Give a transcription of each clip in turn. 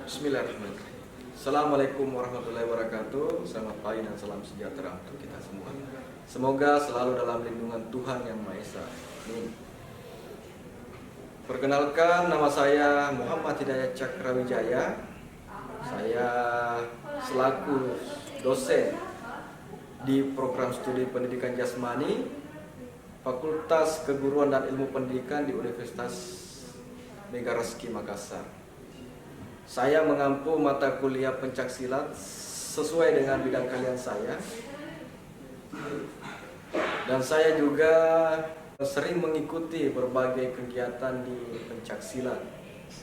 Bismillahirrahmanirrahim. Assalamualaikum warahmatullahi wabarakatuh. Selamat pagi dan salam sejahtera untuk kita semua. Semoga selalu dalam lindungan Tuhan Yang Maha Esa. Amin. Perkenalkan, nama saya Muhammad Hidayat Cakrawijaya. Saya selaku dosen di program studi pendidikan jasmani Fakultas Keguruan dan Ilmu Pendidikan di Universitas Megaraski Makassar. Saya mengampu mata kuliah pencaksilat sesuai dengan bidang kalian saya. Dan saya juga sering mengikuti berbagai kegiatan di pencaksilat,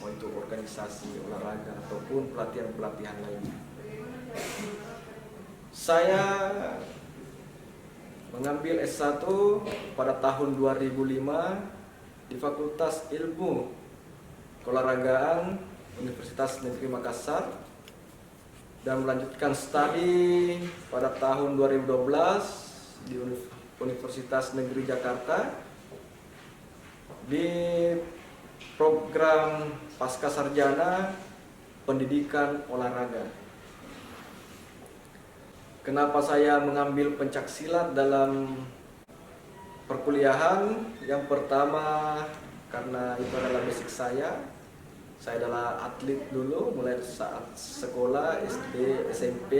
mau itu organisasi olahraga ataupun pelatihan-pelatihan lainnya. Saya mengambil S1 pada tahun 2005 di Fakultas Ilmu Keolahragaan Universitas Negeri Makassar dan melanjutkan studi pada tahun 2012 di Universitas Negeri Jakarta di program Pasca Sarjana Pendidikan Olahraga. Kenapa saya mengambil pencaksilat dalam perkuliahan? Yang pertama karena itu adalah basic saya. Saya adalah atlet dulu, mulai saat sekolah, SD, SMP,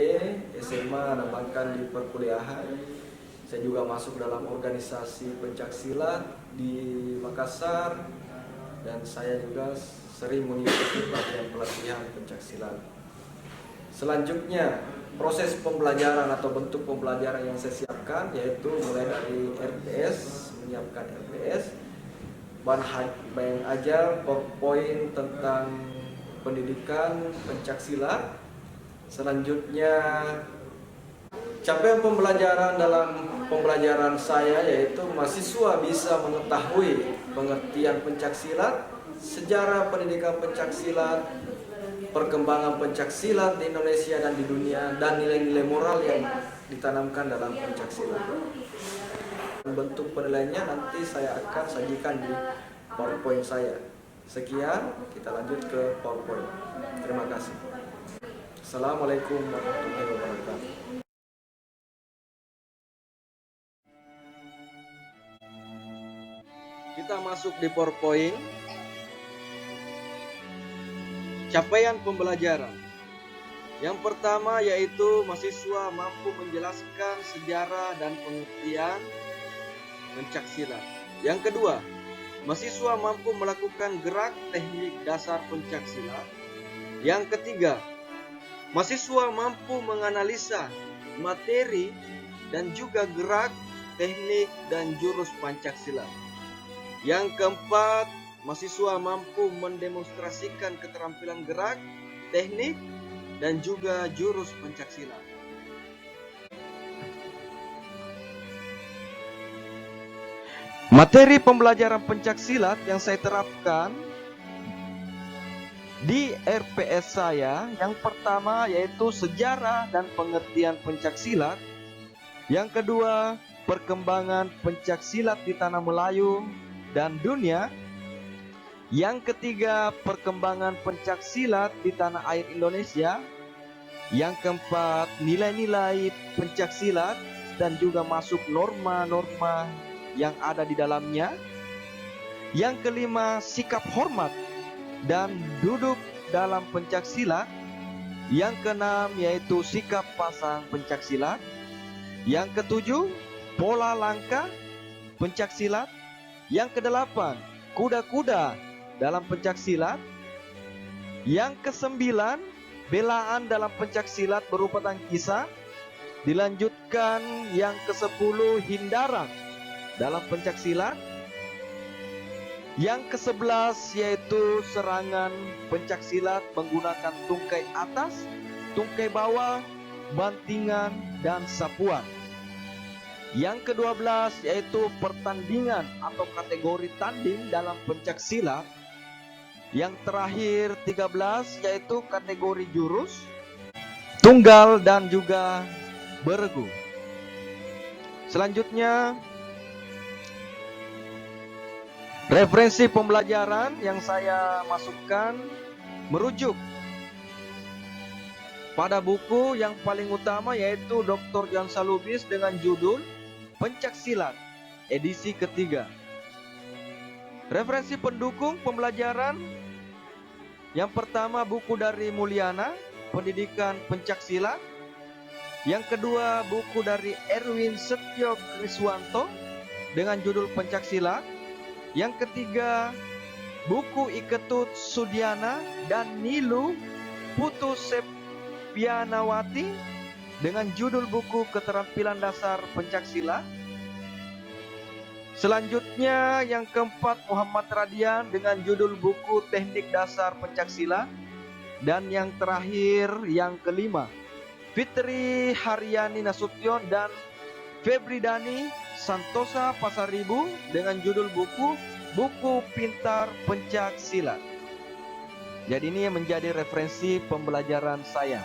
SMA, dan bahkan di perkuliahan. Saya juga masuk dalam organisasi pencaksilat di Makassar, dan saya juga sering mengikuti pelatihan pencaksilat. Selanjutnya, proses pembelajaran atau bentuk pembelajaran yang saya siapkan yaitu mulai dari RPS, menyiapkan RPS, bahan ajar, PowerPoint tentang pendidikan pencaksilat. Selanjutnya, capaian pembelajaran dalam pembelajaran saya yaitu mahasiswa bisa mengetahui pengertian pencaksilat, sejarah pendidikan pencaksilat, perkembangan pencaksilat di Indonesia dan di dunia, dan nilai-nilai moral yang ditanamkan dalam pencaksilat. Bentuk penilaiannya nanti saya akan sajikan di PowerPoint saya. Sekian, kita lanjut ke PowerPoint. Terima kasih. Assalamualaikum warahmatullahi wabarakatuh. Kita masuk di PowerPoint. Capaian pembelajaran. Yang pertama yaitu mahasiswa mampu menjelaskan sejarah dan pengertian pencaksilat. Yang kedua, mahasiswa mampu melakukan gerak teknik dasar pencaksilat. Yang ketiga, mahasiswa mampu menganalisa materi dan juga gerak teknik dan jurus pencaksilat. Yang keempat, mahasiswa mampu mendemonstrasikan keterampilan gerak, teknik, dan juga jurus pencaksilat. Materi pembelajaran pencaksilat yang saya terapkan di RPS saya, yang pertama yaitu sejarah dan pengertian pencaksilat. Yang kedua, perkembangan pencaksilat di tanah Melayu dan dunia. Yang ketiga, perkembangan pencaksilat di tanah air Indonesia. Yang keempat, nilai-nilai pencaksilat dan juga masuk norma-norma yang ada di dalamnya. Yang kelima, sikap hormat dan duduk dalam pencaksilat. Yang keenam yaitu sikap pasang pencaksilat. Yang ketujuh, pola langkah pencaksilat. Yang kedelapan, kuda-kuda dalam pencaksilat. Yang kesembilan, belaan dalam pencaksilat berupa tangkisan. Dilanjutkan yang ke-10, hindaran dalam pencaksilat. Yang ke-11 yaitu serangan pencaksilat menggunakan tungkai atas, tungkai bawah, bantingan, dan sapuan. Yang ke-12 yaitu pertandingan atau kategori tanding dalam pencaksilat. Yang terakhir 13 yaitu kategori jurus, tunggal, dan juga beregu. Selanjutnya, referensi pembelajaran yang saya masukkan merujuk pada buku yang paling utama yaitu Dr. John Salubis dengan judul Pencaksilat, edisi ketiga. Referensi pendukung pembelajaran yang pertama buku dari Mulyana, Pendidikan Pencaksilat. Yang kedua buku dari Erwin Setio Kriswanto dengan judul Pencaksilat. Yang ketiga buku Iketut Sudiana dan Nilu Putu Sepyanawati dengan judul buku Keterampilan Dasar Pencaksilat. Selanjutnya yang keempat Muhammad Radian dengan judul buku Teknik Dasar Pencaksilat. Dan yang terakhir yang kelima Fitri Haryani Nasution dan Febri Dani Santosa Pasaribu dengan judul buku Pintar Pencaksilat. Jadi ini yang menjadi referensi pembelajaran saya.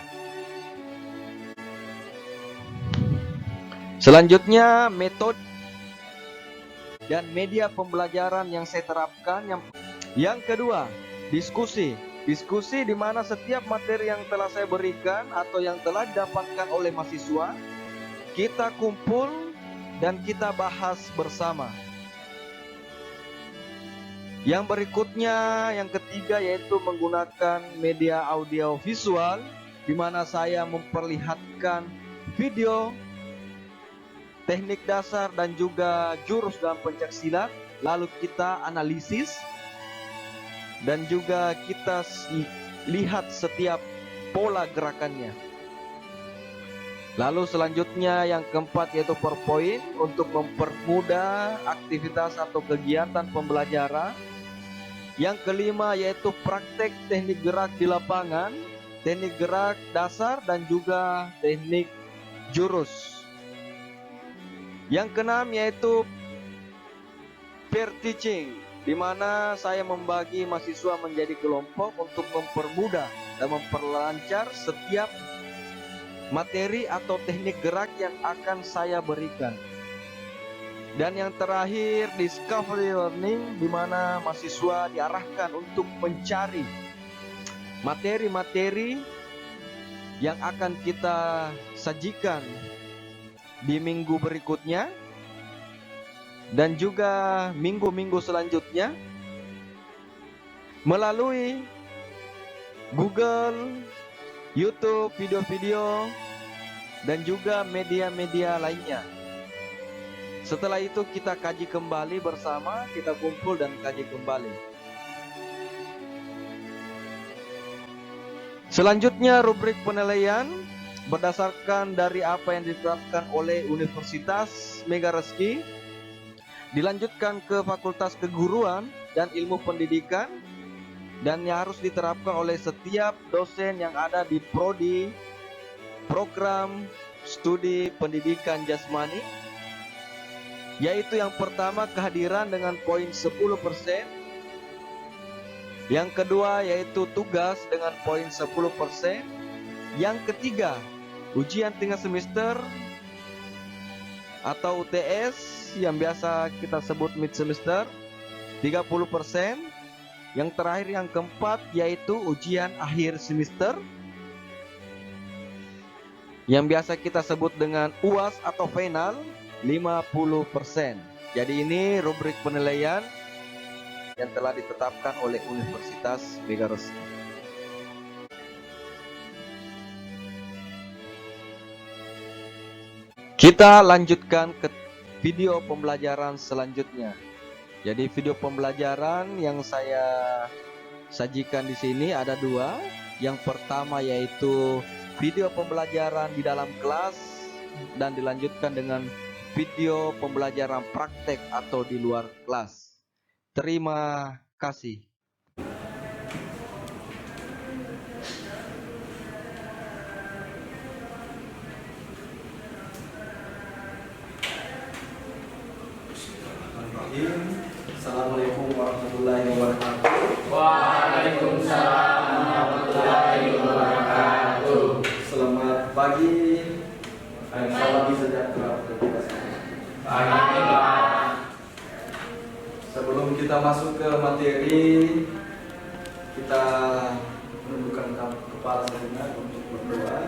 Selanjutnya metode dan media pembelajaran yang saya terapkan. Yang kedua, diskusi di mana setiap materi yang telah saya berikan atau yang telah didapatkan oleh mahasiswa kita kumpul dan kita bahas bersama. Yang berikutnya, yang ketiga, yaitu menggunakan media audio visual di mana saya memperlihatkan video teknik dasar dan juga jurus dalam pencaksilat, lalu kita analisis dan juga kita lihat setiap pola gerakannya. Lalu selanjutnya yang keempat yaitu PowerPoint untuk mempermudah aktivitas atau kegiatan pembelajaran. Yang kelima yaitu praktek teknik gerak di lapangan, teknik gerak dasar dan juga teknik jurus. Yang keenam yaitu peer teaching, di mana saya membagi mahasiswa menjadi kelompok untuk mempermudah dan memperlancar setiap materi atau teknik gerak yang akan saya berikan. Dan yang terakhir discovery learning, di mana mahasiswa diarahkan untuk mencari materi-materi yang akan kita sajikan di minggu berikutnya dan juga minggu-minggu selanjutnya melalui Google, YouTube, video-video dan juga media-media lainnya. Setelah itu kita kaji kembali bersama, kita kumpul dan kaji kembali. Selanjutnya rubrik penilaian berdasarkan dari apa yang diterapkan oleh Universitas Megareski, dilanjutkan ke Fakultas Keguruan dan Ilmu Pendidikan, dan yang harus diterapkan oleh setiap dosen yang ada di prodi program studi pendidikan jasmani, yaitu yang pertama kehadiran dengan poin 10%, yang kedua yaitu tugas dengan poin 10%, yang ketiga ujian tengah semester atau UTS yang biasa kita sebut mid semester 30%, yang terakhir yang keempat yaitu ujian akhir semester yang biasa kita sebut dengan UAS atau final 50%. Jadi ini rubrik penilaian yang telah ditetapkan oleh Universitas Megareski. Kita lanjutkan ke video pembelajaran selanjutnya. Jadi video pembelajaran yang saya sajikan di sini ada dua. Yang pertama yaitu video pembelajaran di dalam kelas dan dilanjutkan dengan video pembelajaran praktek atau di luar kelas. Terima kasih. Assalamualaikum warahmatullahi wabarakatuh. Waalaikumsalam warahmatullahi wabarakatuh. Selamat pagi. Salam sejahtera untuk kita semua. Pagi, Pak. Sebelum kita masuk ke materi, kita menundukkan kepala sejenak untuk berdoa.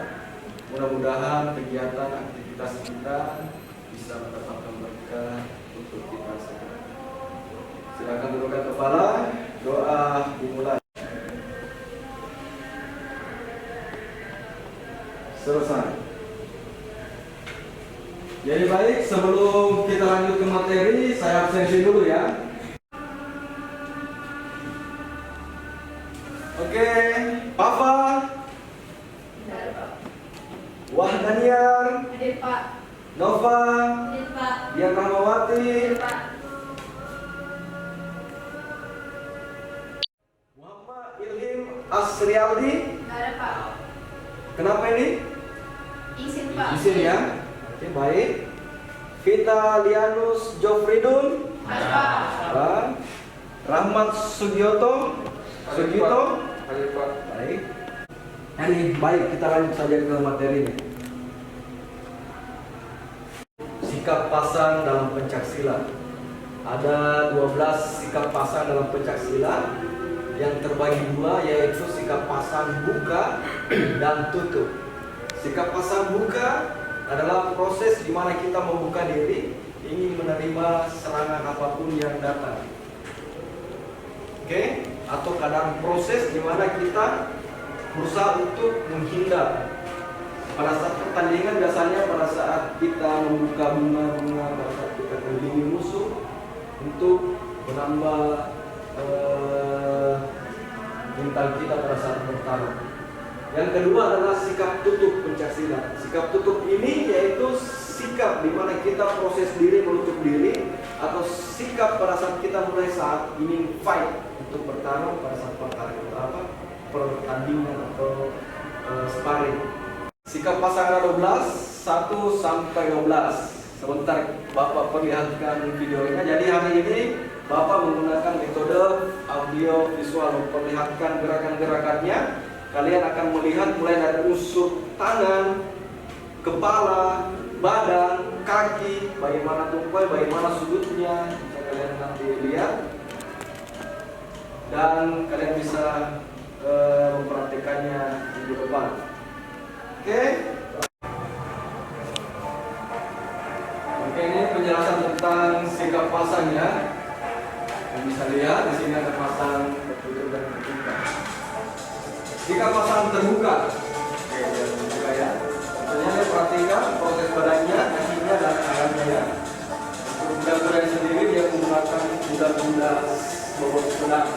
Mudah-mudahan kegiatan aktivitas kita bisa mendapatkan berkah untuk kita semua. Silakan tundukkan kepala, doa dimulai. Selesai. Jadi baik, sebelum kita lanjut ke materi, saya absensi dulu ya. Oke, Papa, Wahdaniar, Hadir Pak. Nova, Hadir Pak. Dian Rahmawati, Hadir Pak. Muhammad Ilham Asrialdi. Nggak ada Pak. Kenapa ini? Izin Pak. Izin ya. Oke, baik. Vita Lianus Jofridun. Ada Pak. Pak. Rahmat Sugioto. Sugito. Hadir Pak. Baik. Ini baik, kita lanjut saja ke materinya. Sikap pasang dalam pencaksilat. Ada 12 sikap pasang dalam pencaksilat yang terbagi dua, yaitu sikap pasang buka dan tutup. Sikap pasang buka adalah proses di mana kita membuka diri, ingin menerima serangan apapun yang datang. Oke? Atau kadang proses di mana kita berusaha untuk menghindar. Pada saat pertandingan biasanya pada saat kita membuka bunga-bunga, pada saat kita kelilingi musuh untuk menambah mental kita pada saat bertarung. Yang kedua adalah sikap tutup pencaksilat. Sikap tutup ini yaitu sikap di mana kita proses diri menutup diri, atau sikap pada saat kita mulai saat ingin fight untuk bertarung pada saat pertandingan atau sparring. Sikap pasang 12, 1 sampai 12. Sebentar Bapak perlihatkan videonya. Jadi hari ini Bapak menggunakan metode audio visual, memperlihatkan gerakan-gerakannya. Kalian akan melihat mulai dari unsur tangan, kepala, badan, kaki, bagaimana tumpai, bagaimana sudutnya, bisa kalian nanti lihat. Dan kalian bisa mempraktikannya minggu depan. Oke? Oke, ini penjelasan tentang sikap pasang ya. Yang bisa lihat di sini ada pasang tertutup dan terbuka. Sikap pasang terbuka. Oke, terbuka ya. Tentunya perhatikan proses badannya, kakinya dan tangannya ya. Untuk kuda-kuda sendiri dia menggunakan kuda-kuda bobot sedang.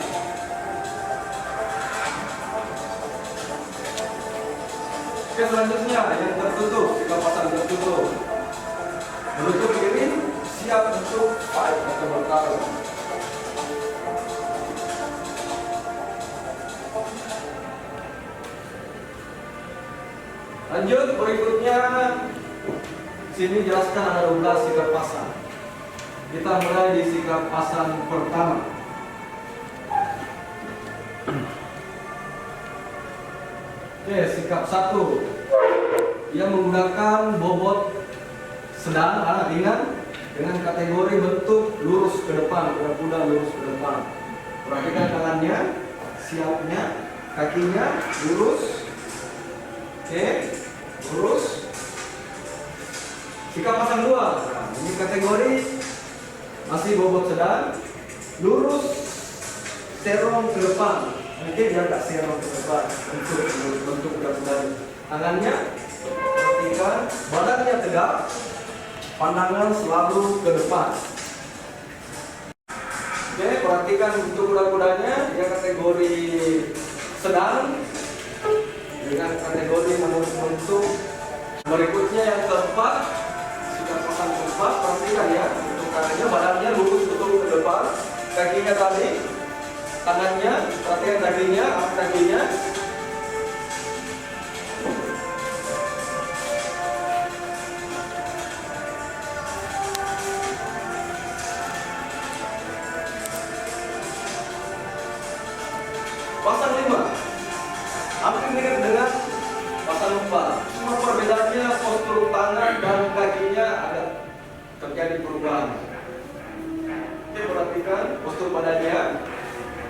Oke, selanjutnya yang tertutup, sikap pasang tertutup. Menutup diri, siap untuk fight atau bertarung. Lanjut, berikutnya sini jelaskan ada 12 sikap pasang. Kita mulai di sikap pasang pertama. Oke, sikap 1. Dia menggunakan bobot sedang, ringan, dengan kategori bentuk lurus ke depan, kuda-kuda lurus ke depan. Perhatikan tangannya, siapnya, kakinya lurus. Oke, lurus. Sikap pasang 2. Nah, ini kategori masih bobot sedang, lurus, serong ke depan. Mungkin dia agak serong ke depan untuk bentuk kuda-kuda. Tangannya, perhatikan, badannya tegak, pandangan selalu ke depan. Oke, perhatikan bentuk kuda-kudanya, dia kategori sedang dengan kategori menurut bentuk. Berikutnya yang keempat, sikap pasang keempat, perhatikan ya, bentuk tangannya, badannya lurus betul ke depan, kakinya tadi, tangannya, perhatikan kakinya, kakinya. Pasang 5 hampir mirip dengan pasang 4, cuma perbedaannya postur tangan dan kakinya ada terjadi perubahan. Oke, perhatikan postur badannya,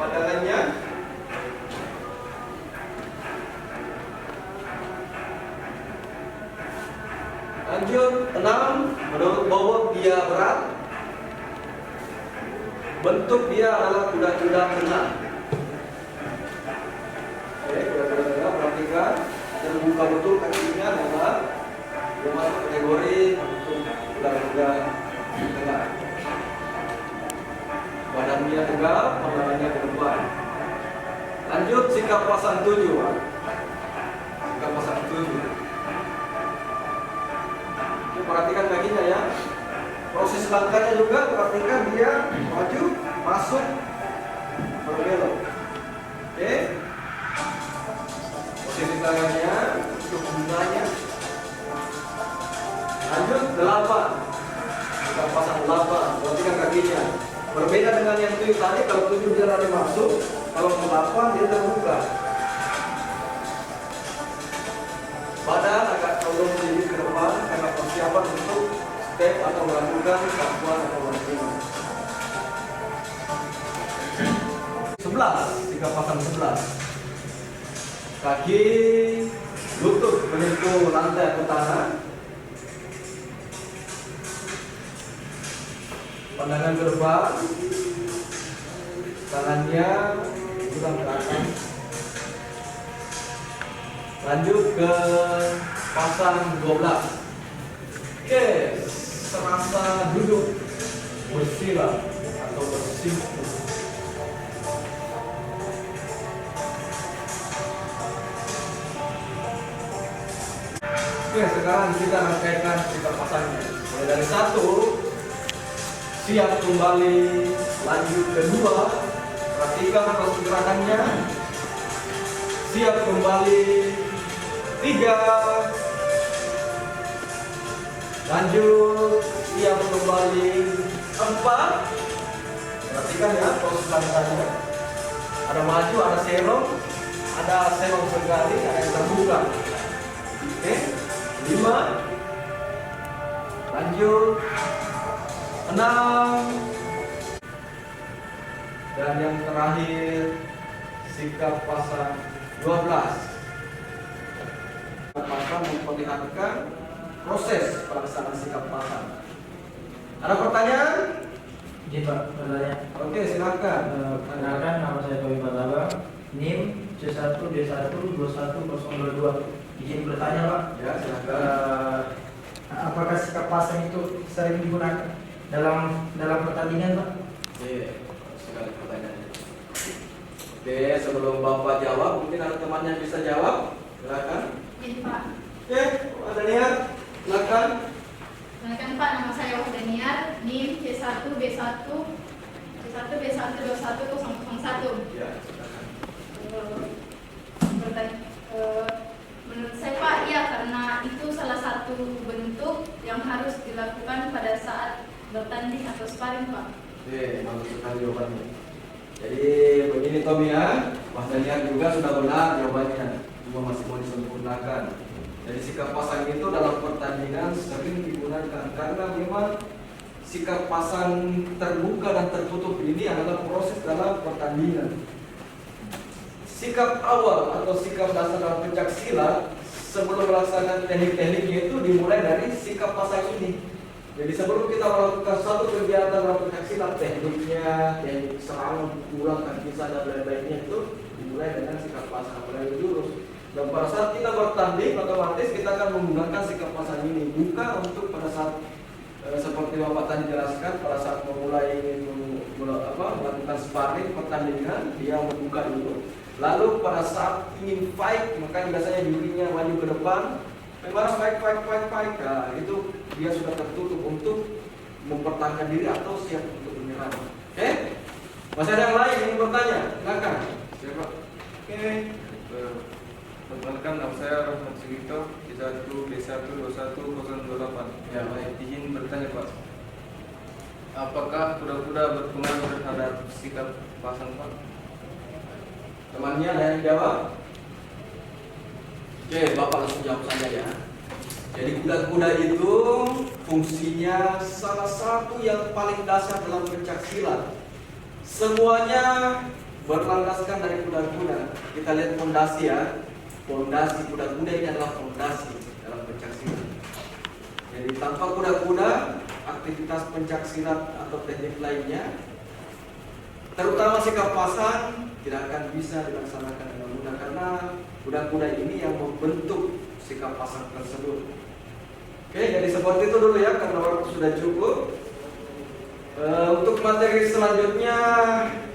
pandangannya. 6. Menurut bobot dia berat. Bentuk dia adalah kuda-kuda tengah. Oke, kuda-kuda tengah, perhatikan. Terbuka betul kakinya lebar. Dia masuk kategori untuk kuda-kuda tengah. Badannya tegap, pandangannya ke depan. Lanjut sikap pasang 7. Sikap pasang 7. Oke, perhatikan kakinya ya. Proses langkahnya juga perhatikan dia maju, masuk, berbelok. Oke. Posisi tangannya untuk bunganya. Lanjut 8. Kita pasang 8. Perhatikan kakinya. Berbeda dengan yang 7 tadi, kalau 7 dia lari masuk, kalau 8 dia terbuka. Badan agak condong sedikit ke depan karena persiapan untuk step atau melakukan kakuan atau latihan. 11, sikap pasang 11. Kaki lutut menyentuh lantai atau tanah. Pandangan ke depan. Tangannya pulang ke atas. Lanjut ke pasang 12. Oke, serasa duduk bersila atau bersimpu. Oke, sekarang kita rangkaikan sikap pasangnya. Mulai dari 1, siap kembali. Lanjut ke 2, perhatikan proses gerakannya. Siap kembali. 3, lanjut, siap kembali. 4, perhatikan ya proses langkahnya. Ada maju, ada serong sekali, ada yang terbuka. Oke, 5, lanjut. 6, dan yang terakhir sikap pasang 12. Pasang memperlihatkan proses pelaksanaan sikap pasang. Ada pertanyaan? Izin Pak, bertanya. Oke, silakan. Perkenalkan, nama saya Tommy Bataba, NIM C1D1210022. Izin bertanya Pak. Ya, silakan. Apakah sikap pasang itu sering digunakan dalam pertandingan Pak? Oke, sekali pertanyaannya. Oke, sebelum Bapak jawab, mungkin ada temannya yang bisa jawab. Silakan. Ini Pak. Oke, ada niat. Silakan. Perkenalkan Pak, nama saya Wahdaniar, NIM C1B1210001. Ya, silakan. Menurut saya Pak, ya karena itu salah satu bentuk yang harus dilakukan pada saat bertanding atau sparring Pak. Oke, bagus sekali jawabannya. Jadi begini Tommy ya, Mas Daniel juga sudah benar jawabannya, cuma masih mau disempurnakan. Jadi sikap pasang itu dalam pertandingan sering digunakan karena memang sikap pasang terbuka dan tertutup ini adalah proses dalam pertandingan. Sikap awal atau sikap dasar dalam pencak silat sebelum melaksanakan teknik-tekniknya itu dimulai dari sikap pasang ini. Jadi sebelum kita melakukan satu kegiatan dalam pencak silat, tekniknya, teknik serangan, pukulan, kaki dan lain-lainnya itu dimulai dengan sikap pasang apalagi jurus. Dan pada saat kita bertanding, otomatis kita akan menggunakan sikap pasang ini. Bukan untuk pada saat seperti Bapak tadi jelaskan, pada saat memulai melakukan sparring pertandingan, dia membuka dulu. Lalu pada saat ingin fight, maka biasanya jurinya maju ke depan, memang fight. Nah, itu dia sudah tertutup untuk mempertahankan diri atau siap untuk menyerang. Oke? Masih ada yang lain yang bertanya? Silakan. Siapa? Oke. Perkenalkan, nama saya Rahmat Sugito, C1D1210028. Ya, baik. Izin bertanya Pak, apakah kuda-kuda berpengaruh terhadap sikap pasang Pak? Temannya ada yang jawab? Oke, Bapak langsung jawab saja ya. Jadi kuda-kuda itu fungsinya salah satu yang paling dasar dalam pencak silat. Semuanya berlandaskan dari kuda-kuda. Kita lihat fondasi ya. Fondasi kuda-kuda ini adalah fondasi dalam pencak silat. Jadi tanpa kuda-kuda, aktivitas pencak silat atau teknik lainnya, terutama sikap pasang, tidak akan bisa dilaksanakan dengan mudah karena kuda-kuda ini yang membentuk sikap pasang tersebut. Oke, jadi seperti itu dulu ya karena waktu sudah cukup. Untuk materi selanjutnya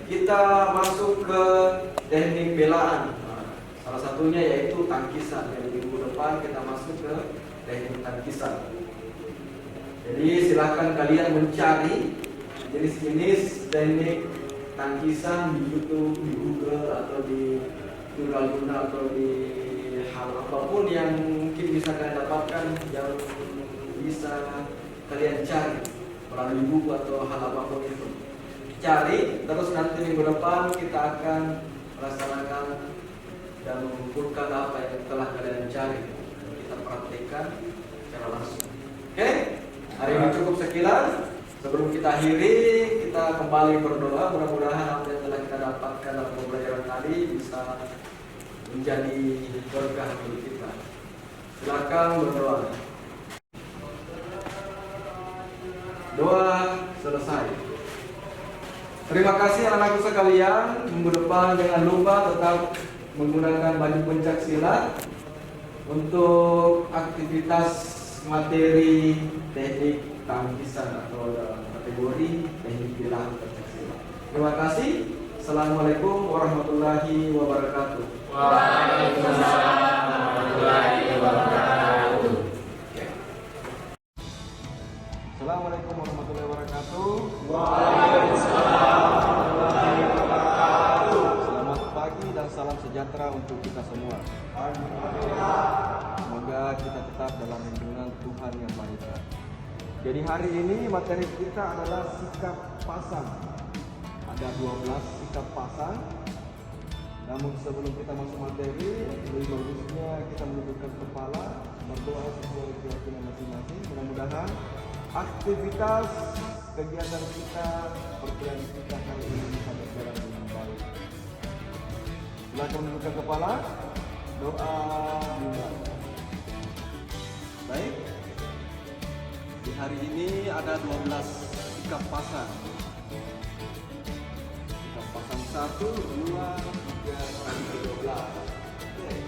kita masuk ke teknik belaan. Salah satunya yaitu tangkisan. Jadi minggu depan kita masuk ke teknik tangkisan. Jadi silakan kalian mencari jenis-jenis teknik tangkisan di YouTube, di Google atau di jurnal-jurnal atau di hal apapun yang mungkin bisa kalian dapatkan, yang bisa kalian cari melalui buku atau hal apapun itu. Cari, terus nanti minggu depan kita akan melaksanakan dan mengumpulkan apa yang telah kalian cari. Kita praktekkan secara langsung. Oke? Hari ini cukup sekian. Sebelum kita akhiri, kita kembali berdoa. Mudah-mudahan apa yang telah kita dapatkan dalam pembelajaran tadi bisa menjadi berkah bagi kita. Silakan berdoa. Doa selesai. Terima kasih anak-anakku sekalian. Minggu depan jangan lupa tetap menggunakan baju pencak silat untuk aktivitas materi teknik tangkisan atau dalam kategori teknik belaan pencak silat. Terima kasih. Assalamualaikum warahmatullahi wabarakatuh. Waalaikumsalam warahmatullahi wabarakatuh. Assalamualaikum warahmatullahi wabarakatuh. Waalaikumsalam warahmatullahi wabarakatuh. Selamat pagi dan salam sejahtera untuk kita semua. Semoga kita tetap dalam lindungan Tuhan Yang Maha Esa. Jadi hari ini materi kita adalah sikap pasang. Ada 12 sikap pasang. Namun sebelum kita masuk materi, lebih bagusnya kita menundukkan kepala, berdoa sesuai keyakinan masing-masing. Mudah-mudahan aktivitas kegiatan kita, perkuliahan kita hari ini bisa berjalan dengan baik. Silakan menundukkan kepala, doa dimulai. Baik. Di hari ini ada 12 sikap pasang. Sikap pasang 1, 2, 3, sampai 12. Oke.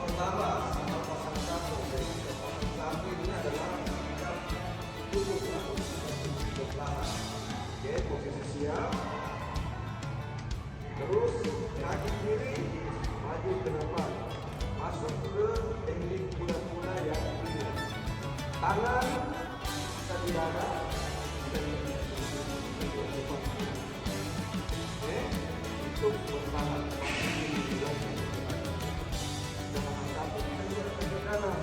Pertama, sikap pasang 1. Jadi sikap pasang 1 ini adalah sikap duduk atau sikap belakang. Oke, posisi siap. Terus kaki kiri maju ke depan, masuk ke teknik kuda-kuda yang ini. Tangan kita di dada, oke, untuk bertahan. Jangan sampai kita juga ke kanan.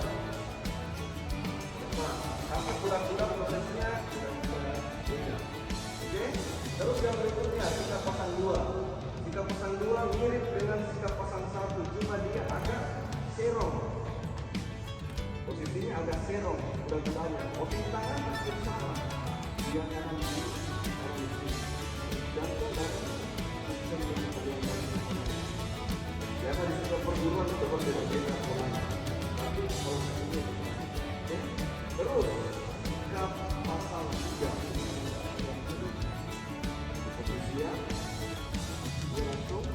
Nah, sama kuda-kuda prosesnya beda. Oke, terus yang berikutnya sikap pasang 2. Sikap pasang 2 mirip dengan sikap pasang 1, cuma dia agak serong. Posisinya agak serong, kuda-kudanya. Posisi tangan masih sama. Dia kanan kiri, jatuh dan biasa di sikap perguruan itu berbeda-beda polanya. Tapi kalau ini, oke. Terus sikap pasang 3. Posisinya langsung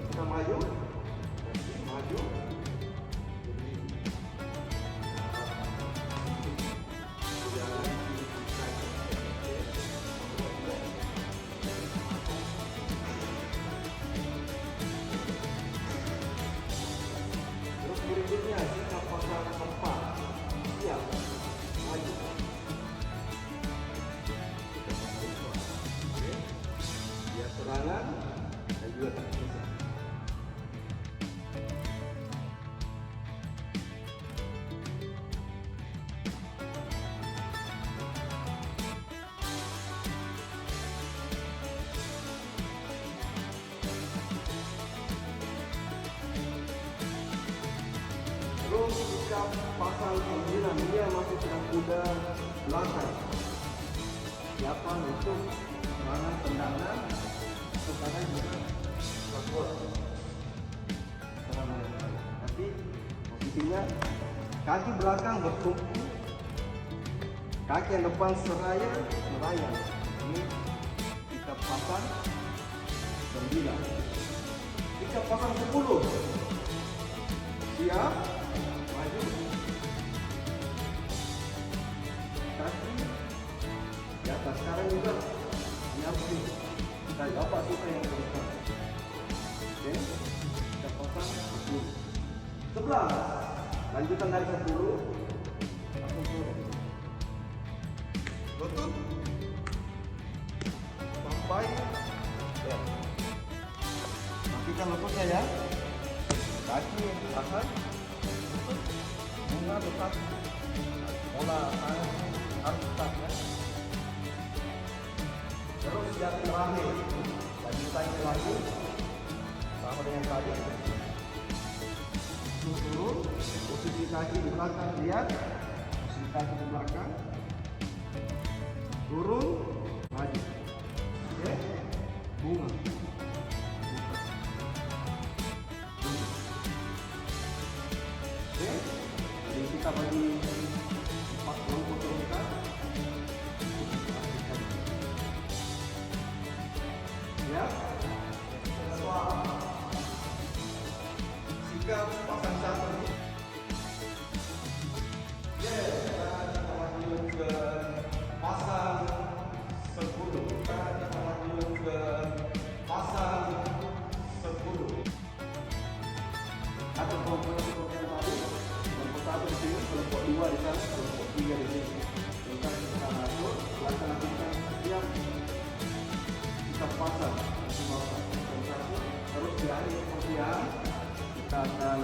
kita maju, sikap pasang 9 dia masih sedang kuda belakang. Siapa untuk serangan tendangan sekarang juga berkuat. Tapi posisinya kaki belakang bertumpu, kaki yang depan seraya melayang. Ini sikap pasang 9. Sikap pasang 10. Siap, maju. Kaki di atas sekarang juga nyamping. Dan bapak suka yang besar. Oke, kita pasang 10. 11. Lanjutan dari 10. Langsung turun. Lutut sampai ya. Pastikan lututnya ya. Kaki tahan. Bunga tetap. Bola harus tetap ya. Terus yang terakhir, lanjutan lagi sama dengan tadi. Turun, posisi kaki di belakang, lihat posisi kaki di belakang, turun, maju. Oke, bunga. Oke, jadi kita bagi 4 kelompok terbuka. Ya, sikap pasang 1. Kita maju ke pasang 10. Kita maju ke pasang 10. Atau kelompok yang baru, kelompok 1 di sini, kelompok 2 di sana, kelompok 3 di sini. Kita masuk, laksanakan setiap kita pasang terus di hari kemudian kita akan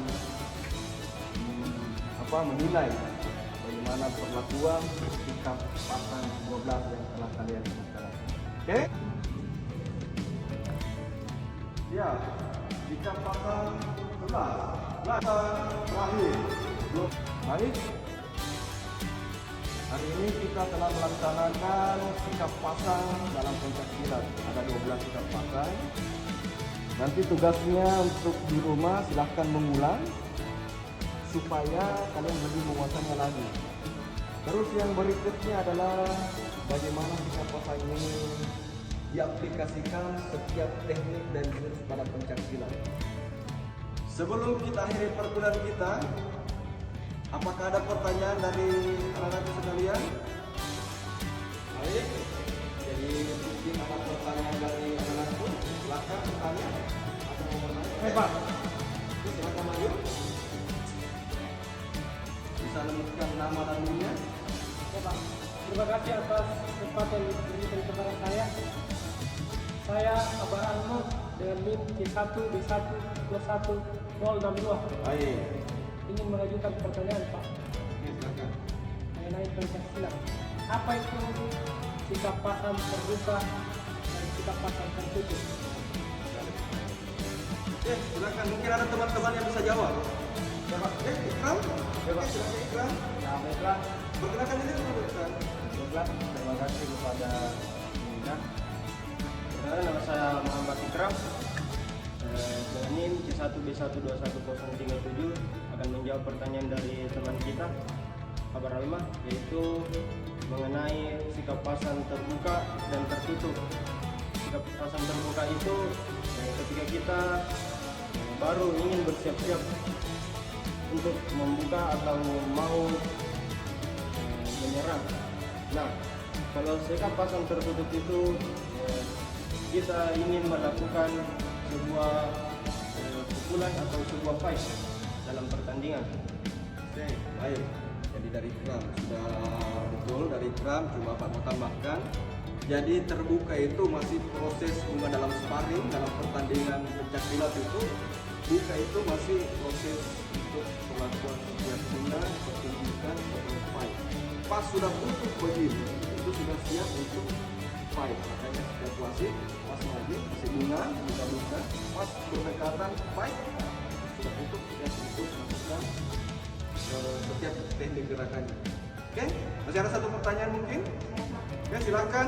menilai bagaimana perlakuan sikap pasang 12 yang telah kalian lakukan. Oke? Ya, sikap pasang 11. Terakhir. Baik. Hari ini kita telah melaksanakan sikap pasang dalam pencaksilat. Ada 12 sikap pasang. Nanti tugasnya untuk di rumah silahkan mengulang supaya kalian lebih menguasainya lagi. Terus yang berikutnya adalah bagaimana sikap pasang ini diaplikasikan setiap teknik dan jurus pada pencaksilat. Sebelum kita akhiri perkuliahan kita, apakah ada pertanyaan dari anak-anak sekalian? Baik, jadi mungkin ada pertanyaan dari anak-anakku. Silakan bertanya atau mau bertanya. Pak. Silakan maju. Bisa menyebutkan nama dan dunia. Ya, Pak. Terima kasih atas kesempatan yang diberikan kepada saya. Saya Abar Almo dengan NIM C1B121 062. Baik. Ingin mengajukan pertanyaan, Pak, Oke, silakan. mengenai pencaksilat. Apa itu sikap pasang terbuka dan sikap pasang tertutup? Oke, silakan. Mungkin ada teman-teman yang bisa jawab. Jawab. Ikram. Oke, silakan Ikram. Nah, baiklah. Perkenalkan diri dulu, Ikram. Baiklah, terima kasih kepada Nina. Nama saya Muhammad Ikram. Dengan NIM C1B1211037 akan menjawab pertanyaan dari teman kita Abar Alma, yaitu mengenai sikap pasang terbuka dan tertutup. Sikap pasang terbuka itu ketika kita baru ingin bersiap-siap untuk membuka atau mau menyerang. Nah, kalau sikap pasang tertutup itu kita ingin melakukan sebuah pukulan atau sebuah fight dalam pertandingan. Oke, baik. Jadi dari Ikram sudah betul dari Ikram, cuma Pak mau tambahkan. Jadi terbuka itu masih proses bunga dalam sparring, dalam pertandingan pencaksilat itu buka itu masih proses untuk melakukan setiap bunga, pertunjukan, atau fight. Pas sudah tutup begini, itu sudah siap untuk fight. Makanya setiap wasit pas maju kasih bunga, buka, pas berdekatan fight sudah tutup siap untuk melakukan setiap teknik gerakannya. Oke, masih ada satu pertanyaan mungkin? Oke, silakan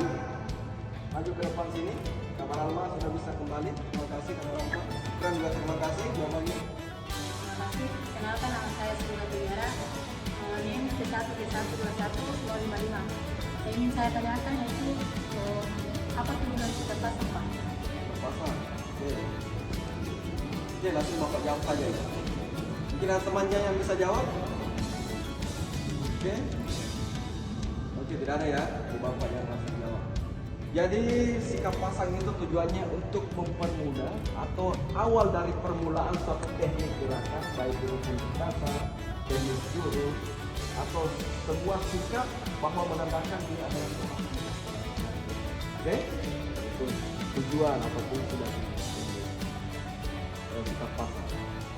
maju ke depan sini. Kabar Alma sudah bisa kembali. Terima kasih Kabar Alma. Dan juga terima kasih jawabannya. Terima kasih. Kenalkan nama saya Sri Juliara. NIM C1G121 255. Yang ingin saya tanyakan yaitu apa tujuan sikap pasang, Pak? Pasang. Oke. Oke, langsung Bapak jawab saja ya. Mungkin ada temannya yang bisa jawab? Oke. Oke, tidak ada ya. Di Bapak yang langsung jawab. Jadi sikap pasang itu tujuannya untuk mempermudah atau awal dari permulaan suatu teknik gerakan, baik itu teknik dasar, teknik jurus, atau semua sikap bahwa menandakan dia adalah Tuhan. Oke? Itu tujuan ataupun sudah sikap pasang.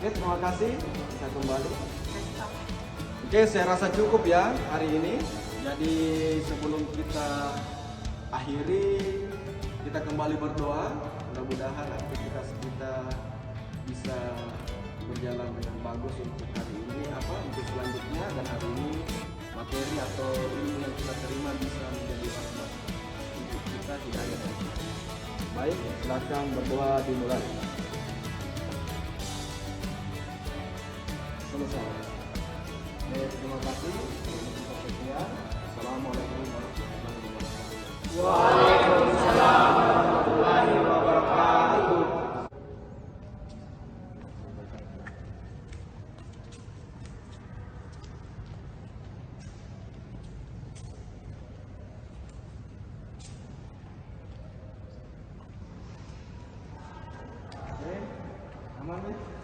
Oke, terima kasih. Bisa kembali. Oke, saya rasa cukup ya hari ini. Jadi sebelum kita akhiri, kita kembali berdoa. Mudah-mudahan aktivitas kita bisa berjalan dengan bagus untuk hari ini, untuk selanjutnya, dan hari ini materi atau ilmu yang kita terima bisa menjadi rahmat untuk kita tidak hanya dari kita. Baik, silakan berdoa dimulai. Selesai. Terima kasih. Assalamualaikum warahmatullahi wabarakatuh. Waalaikumsalam warahmatullahi wabarakatuh. Oke, aman nih?